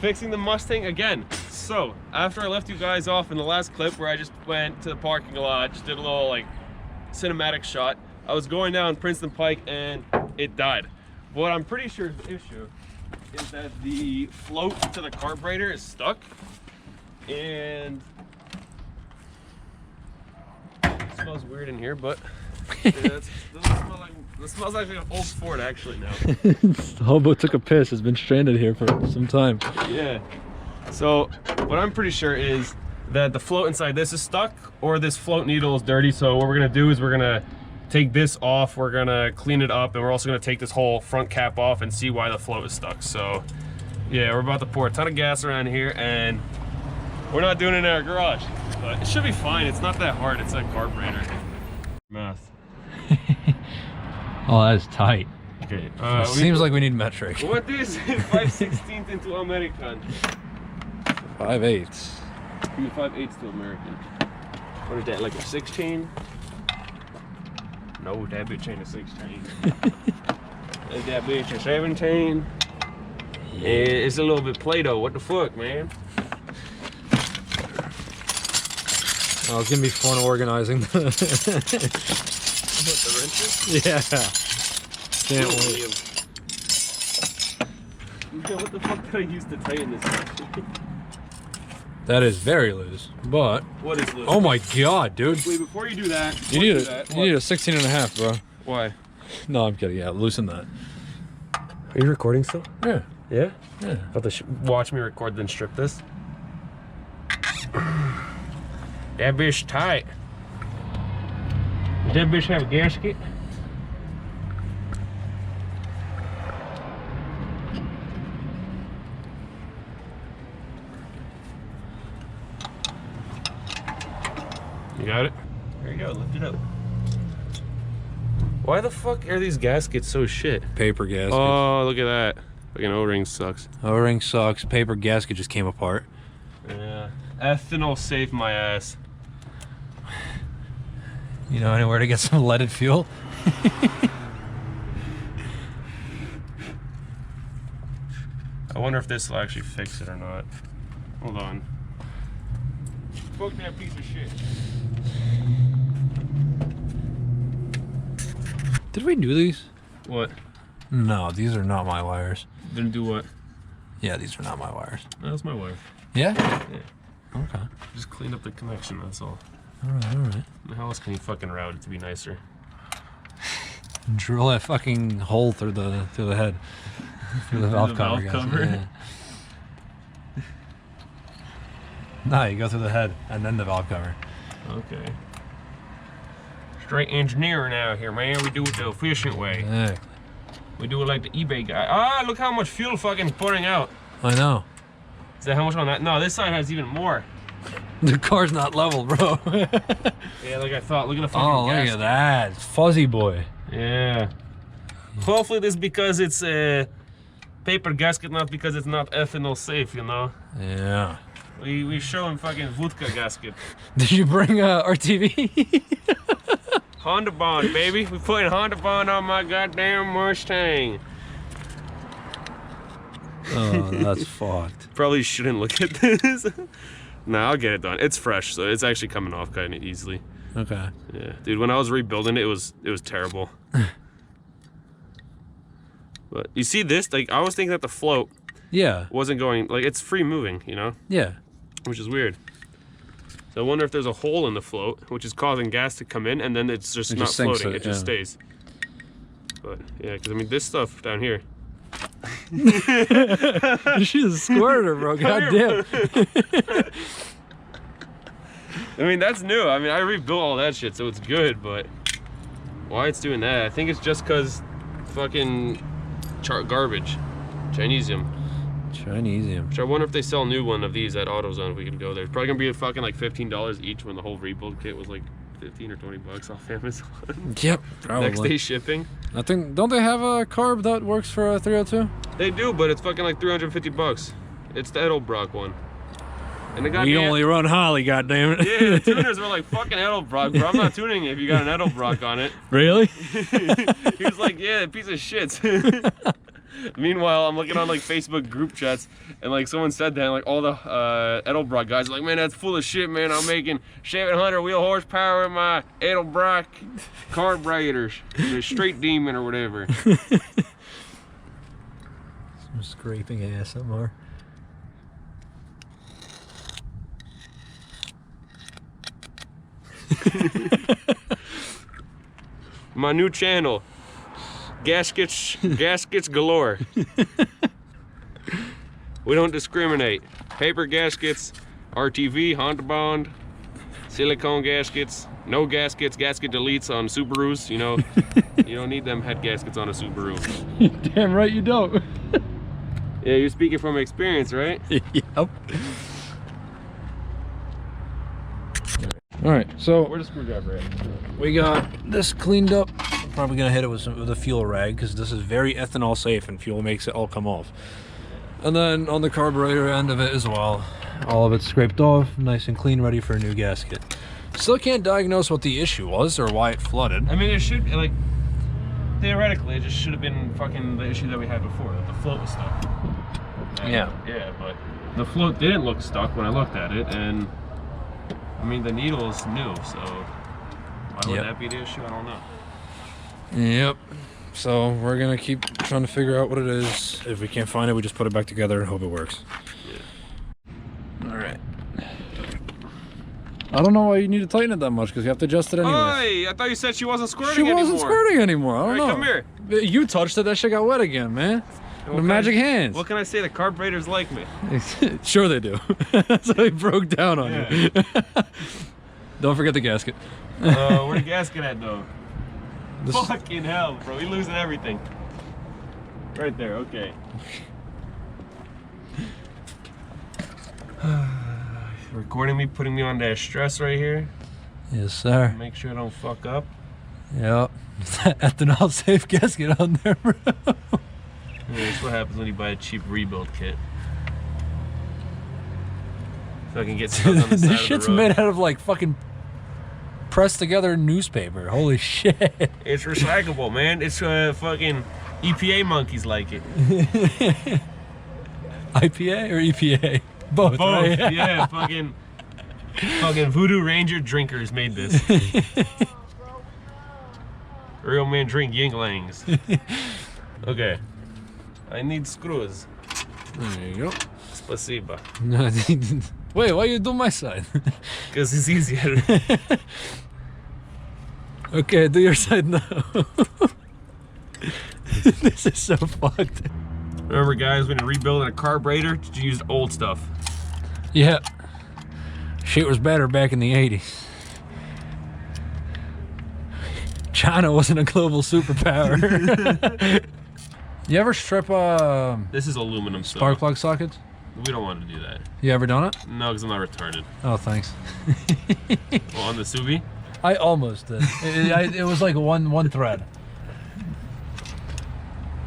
fixing the Mustang again. So, after I left you guys off in the last clip where I just went to the parking lot, just did a little like cinematic shot, I was going down Princeton Pike and it died. What I'm pretty sure is the issue is that the float to the carburetor is stuck, and it smells weird in here, but yeah, it smells like an old Ford actually now. The hobo took a piss. It's been stranded here for some time. Yeah. So what I'm pretty sure is that the float inside this is stuck, or this float needle is dirty. So what we're gonna do is we're gonna take this off, we're gonna clean it up, and we're also gonna take this whole front cap off and see why the float is stuck. So yeah, we're about to pour a ton of gas around here, and we're not doing it in our garage, but it should be fine. It's not that hard. It's a carburetor. Math. Oh, that's tight. Okay. Seems like we need metric. What is 5/16 into American? 5/8. Give me 5/8 to American. What is that, like a 16? No, that bitch ain't a 16. Is that bitch a 17? Yeah, it's a little bit Play-Doh. What the fuck, man? Oh, it's gonna be fun organizing the What, the wrenches? Yeah. Can't wait. Yeah, what the fuck did I use to tighten this? That is very loose, but What is loose? oh my god, dude! Wait, before you do that, You need a 16 and a half, bro. Why? No, I'm kidding. Yeah, loosen that. Are you recording still? Yeah. Yeah? Yeah. About to watch me record, then strip this. That bitch tight. Does that bitch have a gasket? You got it? There you go, lift it up. Why the fuck are these gaskets so shit? Paper gasket. Oh, look at that. Fucking O-ring sucks. O-ring sucks. Paper gasket just came apart. Yeah. Ethanol saved my ass. You know anywhere to get some leaded fuel? I wonder if this will actually fix it or not. Hold on. Fuck that piece of shit. Did we do these? What? No, these are not my wires. Didn't do what? Yeah, these are not my wires. No, that's my wife. Yeah? Yeah. Okay. Just cleaned up the connection, that's all. Alright. How else can you fucking route it to be nicer? Drill that fucking hole through the head. Through the valve cover. Yeah. No, you go through the head and then the valve cover. Okay. Straight engineering out here, man. We do it the efficient way. Exactly. We do it like the eBay guy. Ah, look how much fuel fucking pouring out. I know. Is that how much on that? No, this side has even more. The car's not level, bro. Yeah, like I thought. Look at the fucking Oh, look gasket. at that. It's fuzzy boy. Yeah. Hopefully this is because it's a paper gasket, not because it's not ethanol safe, you know? Yeah. We show him fucking vodka gasket. Did you bring RTV? Honda Bond, baby. We putting Honda Bond on my goddamn Mustang. Oh, that's fucked. Probably shouldn't look at this. Nah, I'll get it done. It's fresh, so it's actually coming off kind of easily. Okay. Yeah, dude. When I was rebuilding it, it was terrible. But you see this? Like I was thinking that the float wasn't going. Like it's free moving, you know? Yeah. Which is weird. So I wonder if there's a hole in the float, which is causing gas to come in, and then it's just not floating. It just stays. But yeah, because I mean this stuff down here. She's a squirter, bro. Goddamn. I mean that's new. I mean I rebuilt all that shit, so it's good. But why it's doing that? I think it's just because fucking garbage, Chinesium. So I wonder if they sell a new one of these at AutoZone. If we can go there, it's probably gonna be fucking like $15 each when the whole rebuild kit was like 15 or 20 bucks off Amazon. Yep, probably. Next day shipping. I think, don't they have a carb that works for a 302? They do, but it's fucking like 350 bucks. It's the Edelbrock one. And the We only run Holly, goddammit. Yeah, the tuners were like, fucking Edelbrock, bro. I'm not tuning it if you got an Edelbrock on it. Really? He was like, yeah, piece of shit. Meanwhile, I'm looking on like Facebook group chats, and like someone said that, and, like all the Edelbrock guys are like, man, that's full of shit, man. I'm making 700 wheel horsepower in my Edelbrock carburetors, the straight demon or whatever. Some scraping ASMR. My new channel, gaskets galore. We don't discriminate. Paper gaskets, RTV, Honda Bond, silicone gaskets, no gaskets, gasket deletes on Subarus. You know, you don't need them head gaskets on a Subaru. Damn right you don't. Yeah, you're speaking from experience, right? Yep. All right, so Where's the screwdriver at? we got this cleaned up. I'm probably gonna hit it with a fuel rag because this is very ethanol safe and fuel makes it all come off. And then on the carburetor end of it as well, all of it's scraped off, nice and clean, ready for a new gasket. Still can't diagnose what the issue was or why it flooded. I mean, it should, like, theoretically, it just should have been fucking the issue that we had before, that the float was stuck. Yeah. Yeah, but the float didn't look stuck when I looked at it, and I mean, the needle is new, so why would that be the issue? I don't know. Yep. So we're gonna keep trying to figure out what it is. If we can't find it, we just put it back together and hope it works. Yeah. All right. I don't know why you need to tighten it that much because you have to adjust it anyway. Oi! I thought you said she wasn't squirting anymore. She wasn't squirting anymore. I don't know. Come here. You touched it. That shit got wet again, man. The magic hands. What can I say? The carburetors like me. Sure they do. That's how he broke down on you. Don't forget the gasket. Where's the gasket at, though? Fucking hell, bro. We're losing everything. Right there, okay. Recording me, putting me on that stress right here. Yes, sir. Make sure I don't fuck up. Yep. Ethanol safe gasket on there, bro. Yeah, that's what happens when you buy a cheap rebuild kit. So I can get stuck on the side of the road. This shit's made out of like fucking pressed together newspaper. Holy shit. It's recyclable, man. It's fucking EPA monkeys like it. IPA or EPA? Both. Both, right? yeah. Fucking Voodoo Ranger drinkers made this. Real men drink Yinglangs. Okay. I need screws. There you go. Spasiba. Wait, why you do my side? Because it's easier. Okay, do your side now. This is so fucked. Remember, guys, when you're rebuilding a carburetor, you use old stuff. Yeah. Shit was better back in the 80s. China wasn't a global superpower. You ever strip This is aluminum spark plug sockets? We don't want to do that. You ever done it? No, because I'm not retarded. Oh, thanks. Well, on the Subi? I almost did. It was like one thread.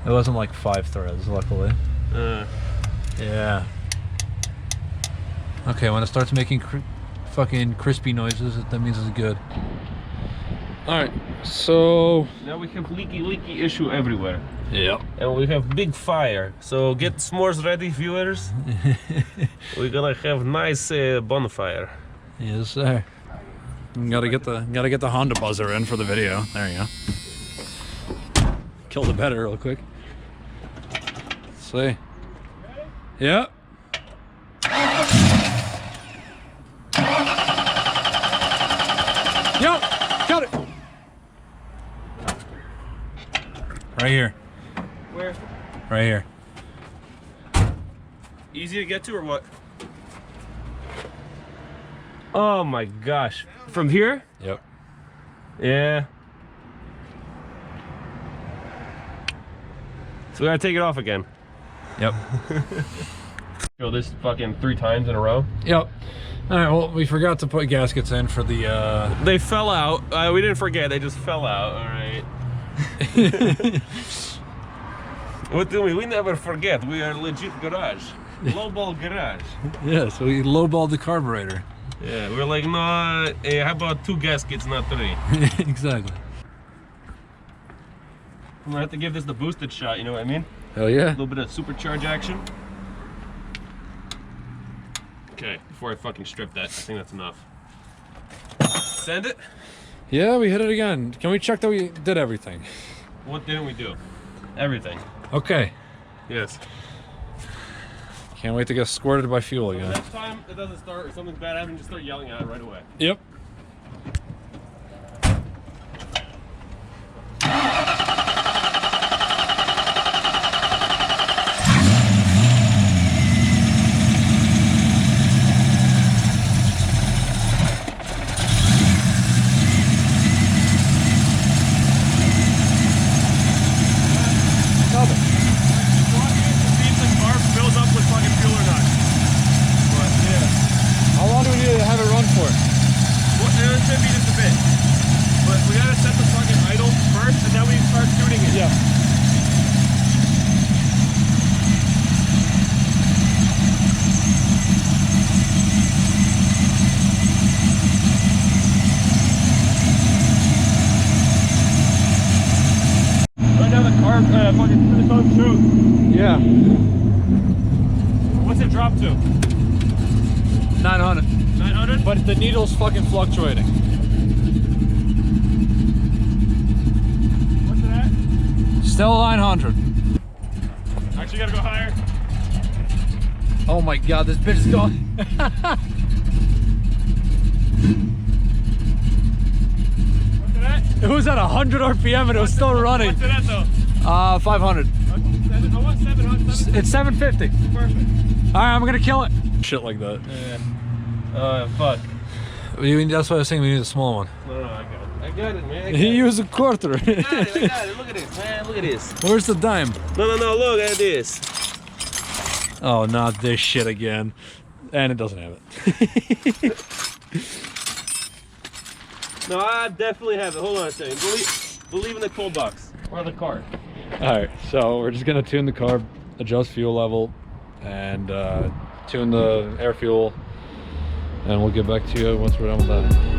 It wasn't like 5 threads, luckily. Yeah. Okay, when it starts making fucking crispy noises, that means it's good. Alright, so... Now we have leaky issue everywhere. Yep. And we have big fire. So get s'mores ready, viewers. We're gonna have nice bonfire. Yes, sir. Gotta get the Honda buzzer in for the video. There you go. Kill the better real quick. Let's see. Yeah. Yo, got it. Right here. Where? Right here. Easy to get to or what? Oh my gosh. From here? Yep. Yeah. So we gotta take it off again. Yep. Go this fucking 3 times in a row. Yep. Alright, well, we forgot to put gaskets in for the, They fell out. We didn't forget, they just fell out, alright. What do we never forget. We are legit garage. Lowball garage. Yeah, so we lowballed the carburetor. Yeah, we're like, no, how about 2 gaskets, not 3? Exactly. I'm gonna have to give this the boosted shot, you know what I mean? Hell yeah. A little bit of supercharge action. Okay, before I fucking strip that, I think that's enough. Send it. Yeah, we hit it again. Can we check that we did everything? What didn't we do? Everything. Okay. Yes. Can't wait to get squirted by fuel So again. next time it doesn't start or something's bad happening, just start yelling at it right away. Yep. Yeah. What's it drop to? 900. 900? But the needle's fucking fluctuating. What's it at? Still 900. Actually, gotta go higher. Oh my god, this bitch is going. What's it at? It was at 100 RPM and it was still running. What's it at though? 500. I want 700. It's 750. Perfect. Alright, I'm gonna kill it. Shit like that. Yeah. Fuck. That's why I was saying we need a small one. No, I got it. I got it, man. He used a quarter. I got it. Look at this, man. Look at this. Where's the dime? No. Look at this. Oh, not this shit again. And it doesn't have it. No, I definitely have it. Hold on a second. Believe in the toolbox or the card. Alright, so we're just gonna tune the carb, adjust fuel level, and tune the air fuel, and we'll get back to you once we're done with that.